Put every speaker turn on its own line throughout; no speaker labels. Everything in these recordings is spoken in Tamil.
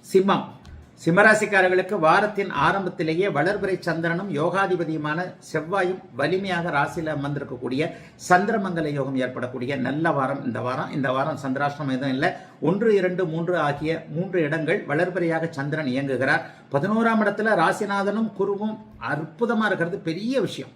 சிம்மம். சிம்மராசிக்காரர்களுக்கு வாரத்தின் ஆரம்பத்திலேயே வளர்பிறை சந்திரனும் யோகாதிபதியுமான செவ்வாயும் வலிமையாக ராசியில் அமர்ந்திருக்கக்கூடிய சந்திரமங்கல யோகம் ஏற்படக்கூடிய நல்ல வாரம் இந்த வாரம் சந்திராஷ்டிரமம் எதுவும் இல்லை. 1, 2, 3 ஆகிய 3 இடங்கள் வளர்பிறையாக சந்திரன் இயங்குகிறார். 11ஆம் இடத்துல ராசிநாதனும் குருவும் அற்புதமா இருக்கிறது பெரிய விஷயம்.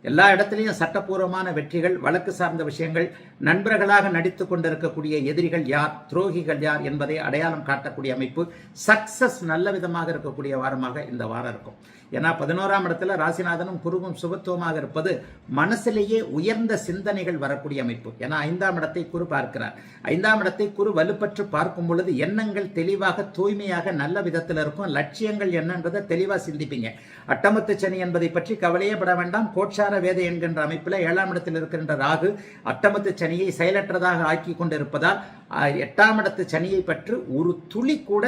எல்லா இடத்துலையும் சட்டப்பூர்வமான வெற்றிகள், வழக்கு சார்ந்த விஷயங்கள், நண்பர்களாக நடித்து கொண்டிருக்கக்கூடிய எதிரிகள் யார், துரோகிகள் யார் என்பதை அடையாளம் காட்டக்கூடிய அமைப்பு, சக்சஸ் நல்ல விதமாக இருக்கக்கூடிய வாரமாக இந்த வாரம் இருக்கும். ஏன்னா 11ஆம் இடத்துல ராசிநாதனும் குருவும் சுபத்துவமாக இருப்பது மனசிலேயே உயர்ந்த சிந்தனைகள் வரக்கூடிய அமைப்பு. ஏன்னா 5ஆம் இடத்தை குரு பார்க்கிறார். 5ஆம் இடத்தை குரு வலுப்பற்று பார்க்கும் பொழுது எண்ணங்கள் தெளிவாக தூய்மையாக நல்ல விதத்தில் இருக்கும். லட்சியங்கள் என்னன்றதை தெளிவாக சிந்திப்பீங்க. அட்டமத்து சனி என்பதை பற்றி கவலையே பட வேண்டாம். கோட்சார வேதை என்கின்ற அமைப்பில் 7ஆம் இடத்தில் இருக்கின்ற ராகு அட்டமத்து சனியை செயலற்றதாக ஆக்கி கொண்டிருப்பதால் 8ஆம் இடத்து சனியை பற்றி ஒரு துளி கூட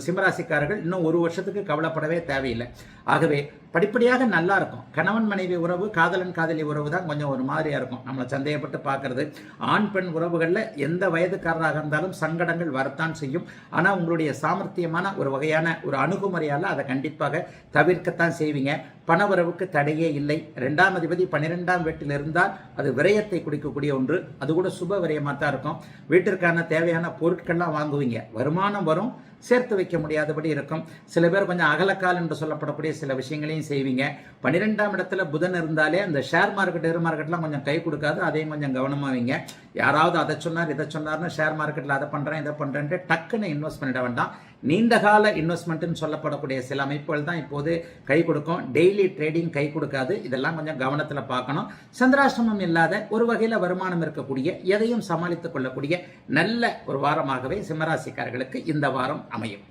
சிம்மராசிக்காரர்கள் இன்னும் 1 வருஷத்துக்கு கவலைப்படவே தேவையில்லை. ஆகவே படிப்படியாக நல்லா இருக்கும். கணவன் மனைவி உறவு, காதலன் காதலி உறவு தான் கொஞ்சம் ஒரு மாதிரியா இருக்கும். நம்மளை சந்தேகப்பட்டு பார்க்கறது. ஆண் பெண் உறவுகளில் எந்த வயதுக்காரராக இருந்தாலும் சங்கடங்கள் வரத்தான் செய்யும். ஆனால் உங்களுடைய சாமர்த்தியமான ஒரு வகையான ஒரு அணுகுமுறையால் அதை கண்டிப்பாக தவிர்க்கத்தான் செய்வீங்க. பண உறவுக்கு தடையே இல்லை. 2ஆம் அதிபதி 12ஆம் வீட்டில் இருந்தால் அது விரயத்தை குடிக்கக்கூடிய ஒன்று. அது கூட சுப விரயமாக தான் இருக்கும். வீட்டிற்கான தேவையான பொருட்கள்லாம் வாங்குவீங்க. வருமானம் வரும், சேர்த்து வைக்க முடியாதபடி இருக்கும். சில பேர் கொஞ்சம் அகலக்கால் என்று சொல்லப்படக்கூடிய சில விஷயங்களையும் செய்வீங்க. 12ஆம் இடத்துல புதன் இருந்தாலே அந்த ஷேர் மார்க்கெட் மார்க்கெட்லாம் கொஞ்சம் கை கொடுக்காது. அதையும் கொஞ்சம் கவனமாக வைங்க. யாராவது அதை சொன்னார் இதை சொன்னார்னு ஷேர் மார்க்கெட்டில் அதை பண்ணுறேன் இதை பண்ணுறேன்ட்டு டக்குன்னு இன்வெஸ்ட் பண்ணிட வேண்டாம். நீண்டகால இன்வெஸ்ட்மெண்ட்டுன்னு சொல்லப்படக்கூடிய சில அமைப்புகள் தான் இப்போது கை கொடுக்கும். டெய்லி ட்ரேடிங் கை கொடுக்காது. இதெல்லாம் கொஞ்சம் கவனத்தில் பார்க்கணும். சந்திராஷ்டிரமம் இல்லாத ஒரு வகையில் வருமானம் இருக்கக்கூடிய, எதையும் சமாளித்துக் கொள்ளக்கூடிய நல்ல ஒரு வாரமாகவே சிம்மராசிக்காரர்களுக்கு இந்த வாரம் அமையும்.